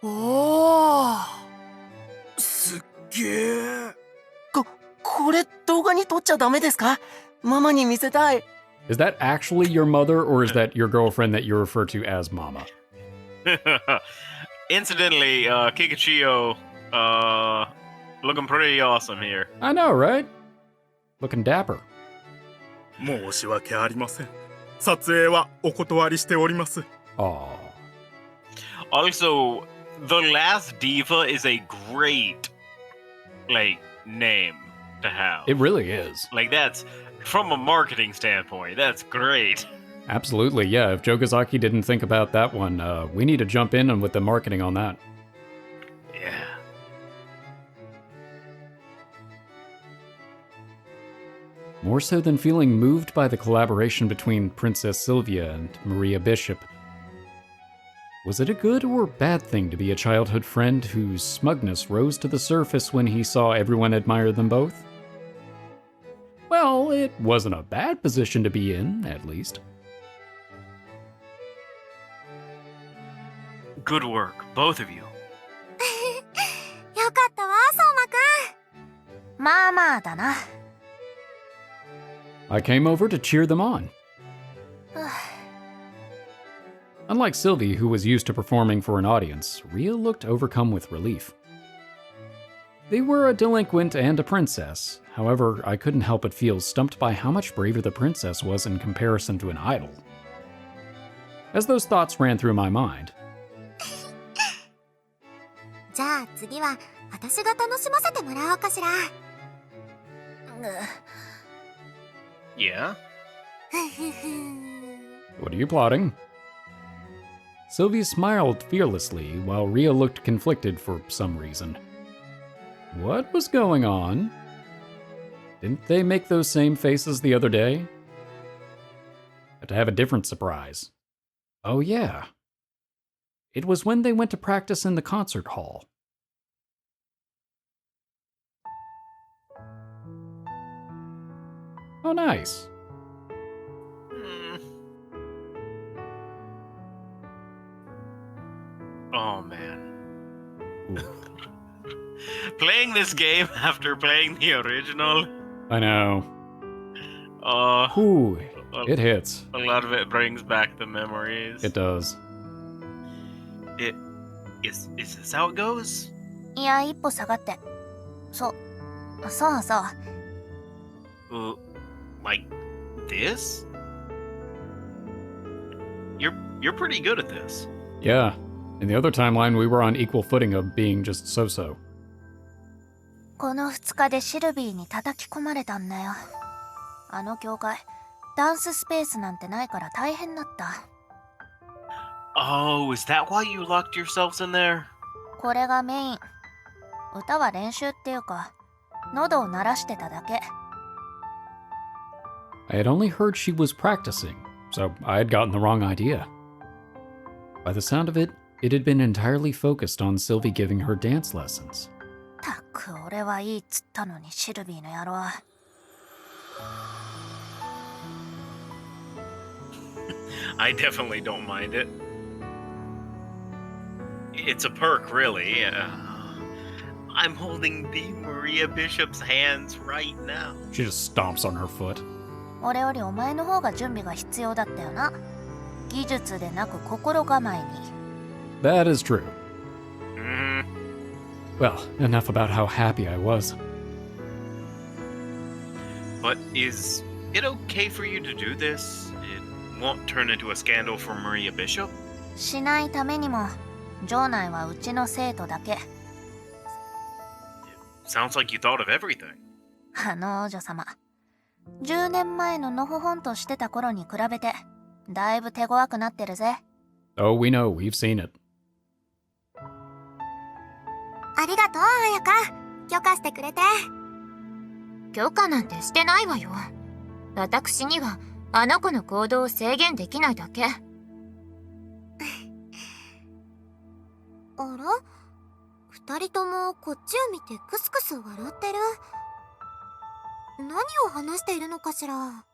おー、すっげー。これ動画に撮っちゃダメですか？ママに見せたい。 Is that actually your mother, or is that your girlfriend that you refer to as Mama? Incidentally, Kikuchiyo, looking pretty awesome here. I know, right? Looking dapper. 申し訳ありません。撮影はお断りしております。 Aw. Also, The Last Diva is a great, name to have. It really is. That's, from a marketing standpoint, that's great. Absolutely, yeah. If Joe Gazaki didn't think about that one, we need to jump in with the marketing on that. Yeah. More so than feeling moved by the collaboration between Princess Sylvia and Maria Bishop, was it a good or bad thing to be a childhood friend whose smugness rose to the surface when he saw everyone admire them both? Well, it wasn't a bad position to be in, at least. Good work, both of you. よかったわ、相馬くん。まあまあだな。 I came over to cheer them on. Unlike Sylvie, who was used to performing for an audience, Ria looked overcome with relief. They were a delinquent and a princess. However, I couldn't help but feel stumped by how much braver the princess was in comparison to an idol. As those thoughts ran through my mind, じゃあ次は私が楽しませてもらおうかしら。Yeah? what are you plotting? Sylvie smiled fearlessly, while Ria looked conflicted for some reason. What was going on? Didn't they make those same faces the other day? Had to have a different surprise. Oh yeah. It was when they went to practice in the concert hall. Oh, nice. Oh, man. Playing this game after playing the original, I know. uh, Ooh, it hits. a lot of it brings back the memories. It does. Is this how it goes? いや、一歩下がって。そうそう。 Like this? You're pretty good at this. Yeah. In the other timeline, we were on equal footing of being just so-so. この2日でシルビーに叩き込まれたんだよ。あの教会、ダンススペースなんてないから大変だった。 Oh, is that why you locked yourselves in there? これがメイン。歌は練習っていうか、喉を鳴らしてただけ。 I had only heard she was practicing, so I had gotten the wrong idea. By the sound of it, it had been entirely focused on Sylvie giving her dance lessons. たく俺はいいっつったのにシルビーの野郎。 I definitely don't mind it. It's a perk, really. I'm holding the Maria Bishop's hands right now. She just stomps on her foot. 俺よりお前の方が準備が必要だったよな。技術でなく心構えに。 That is true. Mm. Well, enough about how happy I was. But is it okay for you to do this? It won't turn into a scandal for Maria Bishop? しないためにも、場内はうちの生徒だけ。 Sounds like you thought of everything. あの王女様。10年前ののほほんとしてた頃に比べて、だいぶ手強くなってるぜ。 Oh, we know. We've seen it. ありがとう、彩香。許可してくれて。許可なんてしてないわよ。私には、あの子の行動を制限できないだけ。あら、二人ともこっちを見てクスクス笑ってる。何を話しているのかしら。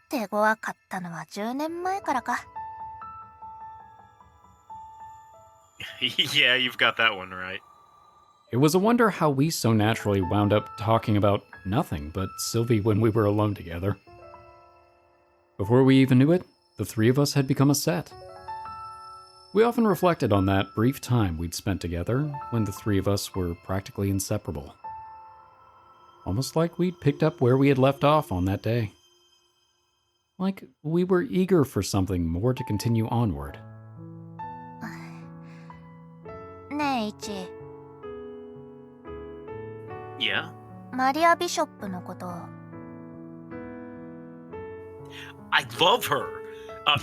手強かったのは10年前からか。Yeah, you've got that one right. It was a wonder how we so naturally wound up talking about nothing but Sylvie when we were alone together. Before we even knew it, the three of us had become a set. We often reflected on that brief time we'd spent together when the three of us were practically inseparable. Almost like we'd picked up where we had left off on that day. Like we were eager for something more to continue onward. ねえイチ、 Yeah? マリア・ビショップのこと。 I love her!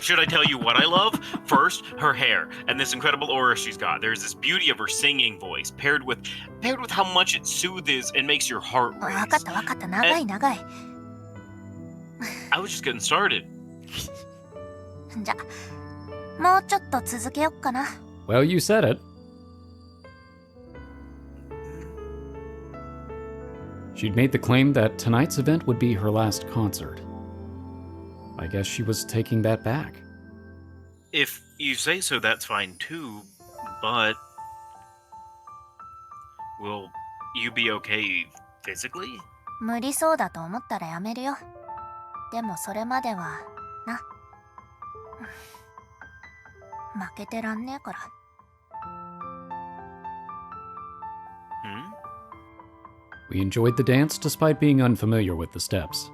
Should I tell you what I love? First, her hair, and this incredible aura she's got. There's this beauty of her singing voice, paired with how much it soothes and makes your heart わ race. かったわかった、長い長い。 I was just getting started. じゃ、もうちょっと続けよっかな。 Well, you said it. She'd made the claim that tonight's event would be her last concert. I guess she was taking that back. If you say so, that's fine too, but... Will you be okay physically? 無理そうだと思ったらやめるよ。でもそれまでは、な。負けてらんねえから。 Hmm? We enjoyed the dance despite being unfamiliar with the steps.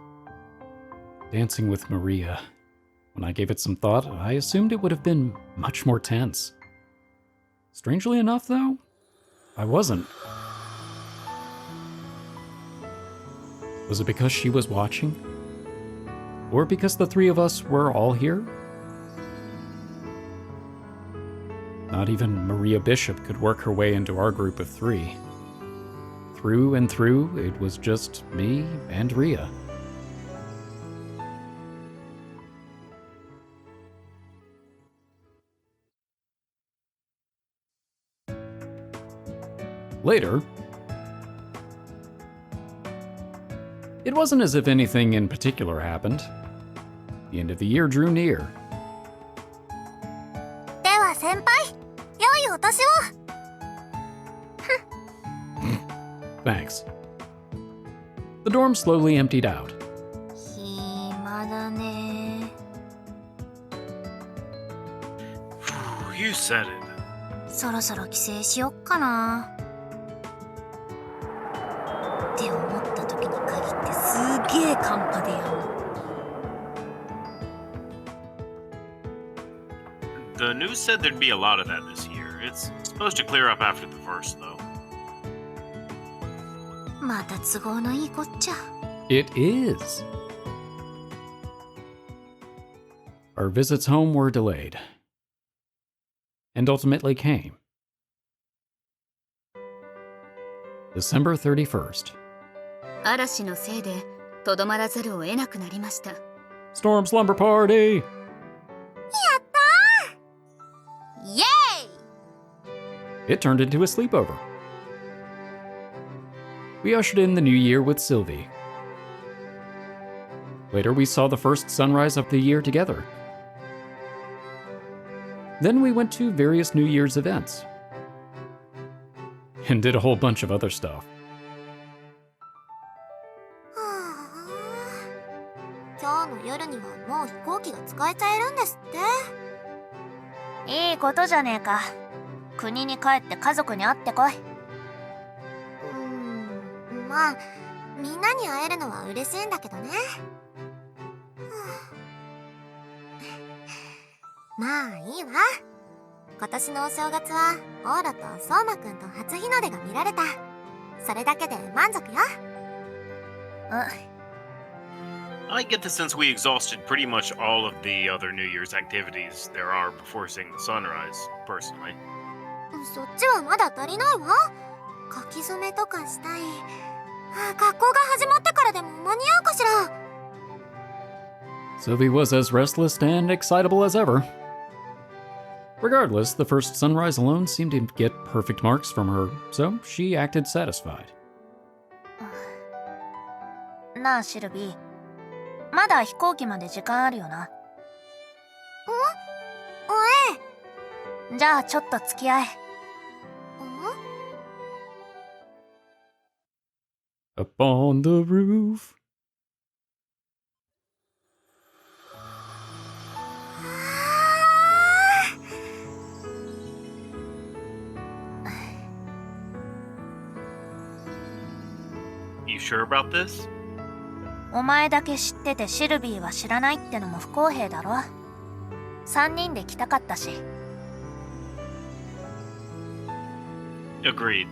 Dancing with Maria. When I gave it some thought, I assumed it would have been much more tense. Strangely enough, though, I wasn't. Was it because she was watching? Or because the three of us were all here? Not even Maria Bishop could work her way into our group of three. Through and through, it was just me and Ria. Later, it wasn't as if anything in particular happened. The end of the year drew near. では先輩、良いお年を。 Thanks. The dorm slowly emptied out. 暇だね。 You said it. そろそろ帰省しよっかな。って思った時に限ってすげえ寒波でやんの。 The news said there'd be a lot of that this year. It's supposed to clear up after the first, though. また都合のいいこっちゃ。 It is. Our visits home were delayed. And ultimately came. December 31st. 嵐のせいでとどまらざるを得なくなりました。 Storm slumber party! イエーイ。 It turned into a sleepover. We ushered in the new year with Sylvie. Later, we saw the first sunrise of the year together. Then we went to various New Year's events. And did a whole bunch of other stuff. 今日の夜にはもう飛行機が使えちゃえるんですって。いいことじゃねえか。国に帰って家族に会ってこい。まあみんなに会えるのは嬉しいんだけどね。まあいいわ。今年のお正月はオーロと相馬くんと初日の出が見られた。それだけで満足よ。I get the sense we exhausted pretty much all of the other New Year's activities there are before seeing the sunrise, personally. そっちはまだ足りないわ。書き初めとかしたい。学校が始まってからでも間に合うかしら。 Sylvie was as restless and excitable as ever. Regardless, the first sunrise alone seemed to get perfect marks from her, so she acted satisfied. なあシルビー、まだ飛行機まで時間あるよな。じゃあちょっと付き合え。Up on the roof. You sure about this? お前だけ知っててシルビーは知らないってのも不公平だろ。3人で来たかったし。Agreed.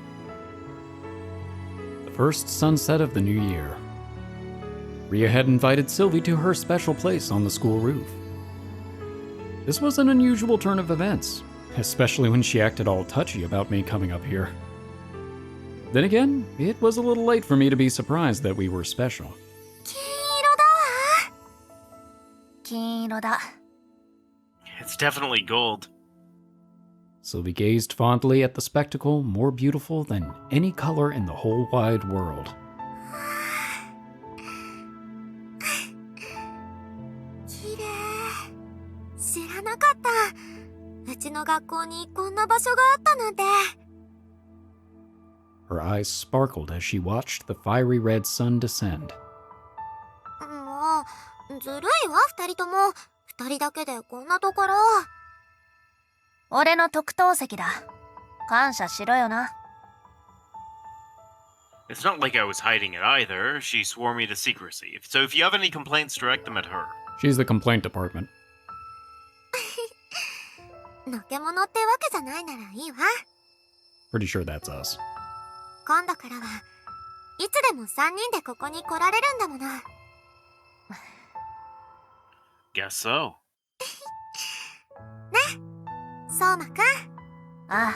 The first sunset of the new year. Ria had invited Sylvie to her special place on the school roof. This was an unusual turn of events, especially when she acted all touchy about me coming up here. Then again, it was a little late for me to be surprised that we were special. 金色だ。It's definitely gold. Sylvie gazed fondly at the spectacle more beautiful than any color in the whole wide world. 綺麗。知らなかった。うちの学校にこんな場所があったなんて。Her eyes sparkled as she watched the fiery red sun descend. もう、ずるいわ、二人とも。二人だけでこんなところ。俺の特等席だ。感謝しろよな。It's not like I was hiding it either. She swore me to secrecy. So if you have any complaints, direct them at her. She's the complaint department. のけものってわけじゃないならいいわ。Pretty sure that's us. 今度からはいつでも三人でここに来られるんだもの。Guess so. 相馬くん。ああ。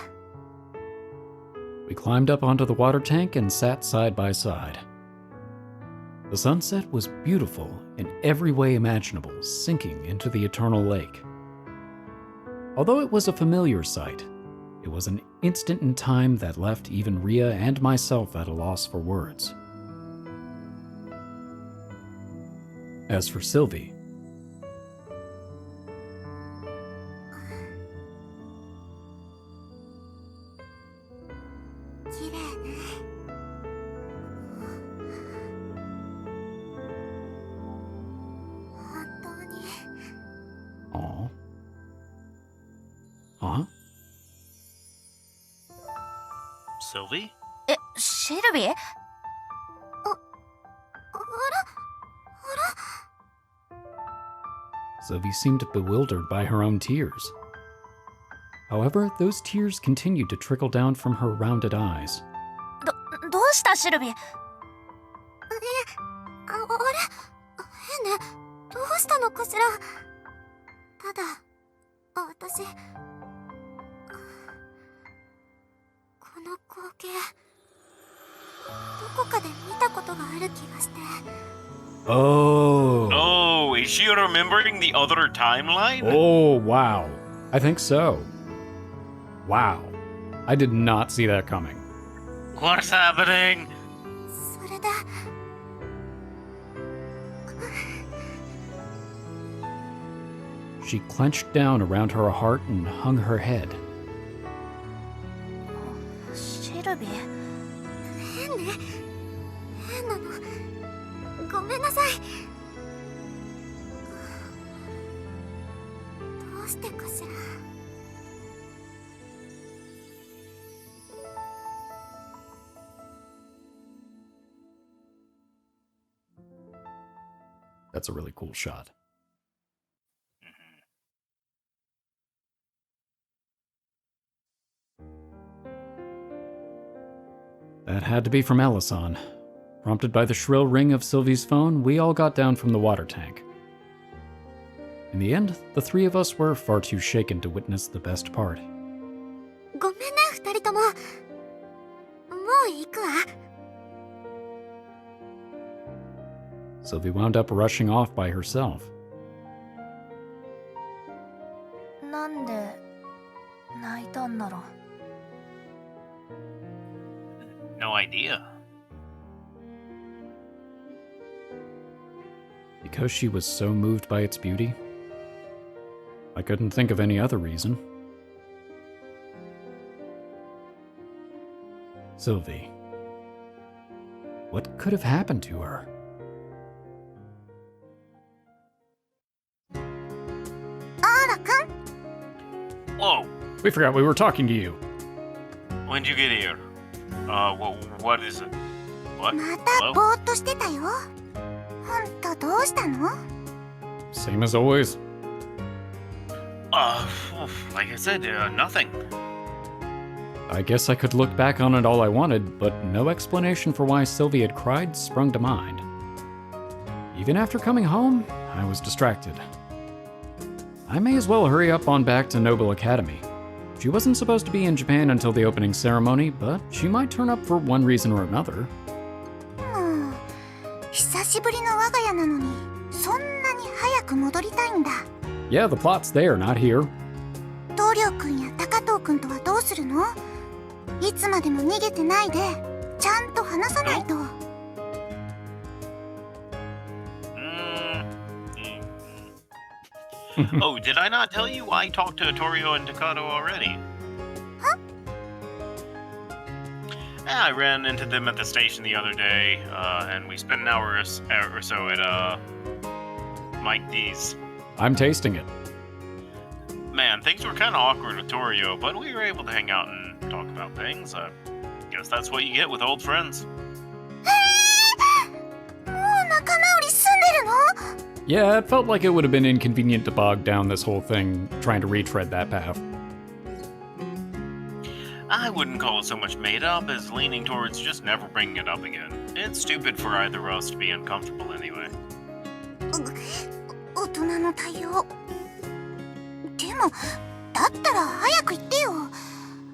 We climbed up onto the water tank and sat side by side. The sunset was beautiful in every way imaginable, sinking into the eternal lake. Although it was a familiar sight, it was an instant in time that left even Ria and myself at a loss for words. As for Sylvie, aw. Huh? Sylvie? え、シルビー？Sylvie seemed bewildered by her own tears. However, those tears continued to trickle down from her rounded eyes. どうしたシルビー？あれ変ね。どうしたのかしら。ただ、私、この光景、どこかで見たことがある気がして。Oh. Oh, is she remembering the other timeline? Oh, wow. I think so. Wow. I did not see that coming. What's happening? それで、She clenched down around her heart and hung her head. シルビー？変ね。変なの。ごめんなさい。どうしてかしら。That's a really cool shot. That had to be from Ellison. Prompted by the shrill ring of Sylvie's phone, we all got down from the water tank. In the end, the three of us were far too shaken to witness the best part. ごめんね、二人とも。もう行くわ。Sylvie wound up rushing off by herself. なんで Because she was so moved by its beauty? I couldn't think of any other reason. Sylvie. What could have happened to her? Ouro-kun? Whoa, We forgot we were talking to you. when'd you get here? What is it? What? また Hello? ぼーっとしてたよ。ほんとどうしたの？ Same as always. Like I said, nothing. I guess I could look back on it all I wanted, but no explanation for why Sylvie had cried sprung to mind. Even after coming home, I was distracted. I may as well hurry up on back to Noble Academy. She wasn't supposed to be in Japan until the opening ceremony, but she might turn up for one reason or another. もう久しぶりの我が家なのにそんなに早く戻りたいんだ。 Yeah, the plot's there, not here. 棟梁くんや高藤くんとはどうするの？いつまでも逃げてないでちゃんと話さないと。 Oh, did I not tell you I talked to Torio and Takato already? Huh? I ran into them at the station the other day, and we spent an hour or so at, Mike D's. I'm tasting it. Man, things were kind of awkward with Torio, but we were able to hang out and talk about things. I guess that's what you get with old friends. もう仲直り済んでるの？ Yeah, it felt like it would have been inconvenient to bog down this whole thing trying to retread that path. I wouldn't call it so much made up as leaning towards just never bringing it up again. It's stupid for either of us to be uncomfortable anyway. 大人の対応。でもだったら早く言ってよ。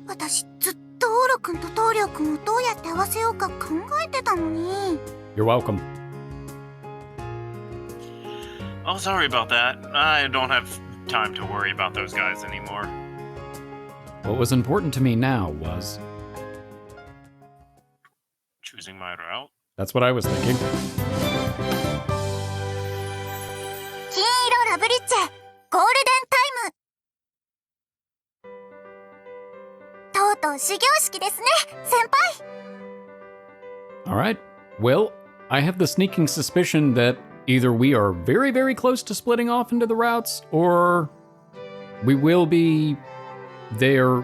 私ずっとオロくんと棟梁くんをどうやって合わせようか考えてたのに。 You're welcome. Oh, sorry about that. I don't have time to worry about those guys anymore. What was important to me now was... Choosing my route? That's what I was thinking. 金色ラブリッチェゴールデンタイム。とうとう始業式ですね、先輩。 Alright. Well, I have the sneaking suspicion that either we are very, very close to splitting off into the routes, or we will be there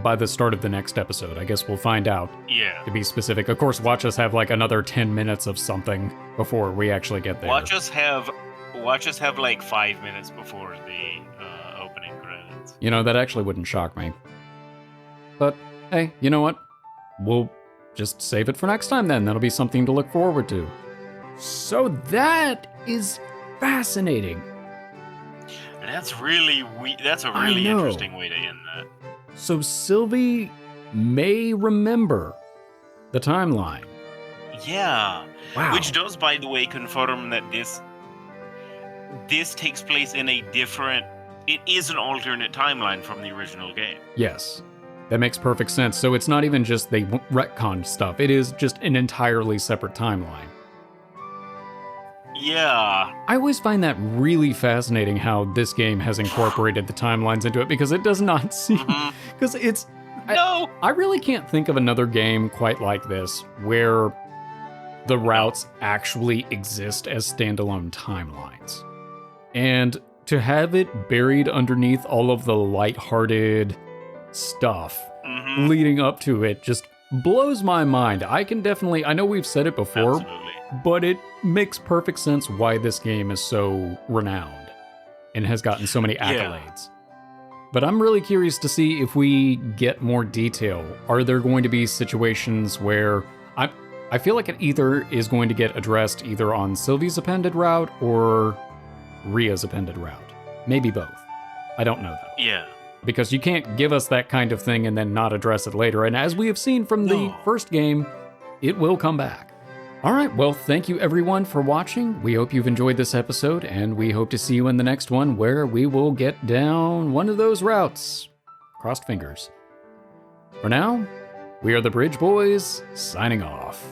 by the start of the next episode. I guess we'll find out. Yeah. To be specific. Of course, watch us have like another 10 minutes of something before we actually get there. Watch us have like 5 minutes before the opening credits. You know, that actually wouldn't shock me. But, hey, you know what? We'll just save it for next time then. That'll be something to look forward to. So that is fascinating. That's really that's a really interesting way to end that. So Sylvie may remember the timeline. Yeah. Wow. Which does, by the way, confirm that this takes place in a different... It is an alternate timeline from the original game. Yes. That makes perfect sense. So it's not even just they retconned stuff. It is just an entirely separate timeline. Yeah. I always find that really fascinating how this game has incorporated the timelines into it, because it does not seem... Because it's... No! I really can't think of another game quite like this, where the routes actually exist as standalone timelines. And to have it buried underneath all of the lighthearted stuff leading up to it just blows my mind. I know we've said it before, Absolutely. but it makes perfect sense why this game is so renowned and has gotten so many accolades. But I'm really curious to see if we get more detail. Are there going to be situations where I feel like it either is going to get addressed either on Sylvie's appended route or Ria's appended route. Maybe both. I don't know though. Yeah. Because you can't give us that kind of thing and then not address it later. And as we have seen from the first game, it will come back. All right, well, thank you everyone for watching. We hope you've enjoyed this episode, and we hope to see you in the next one where we will get down one of those routes. Crossed fingers. For now, we are the Bridge Boys, signing off.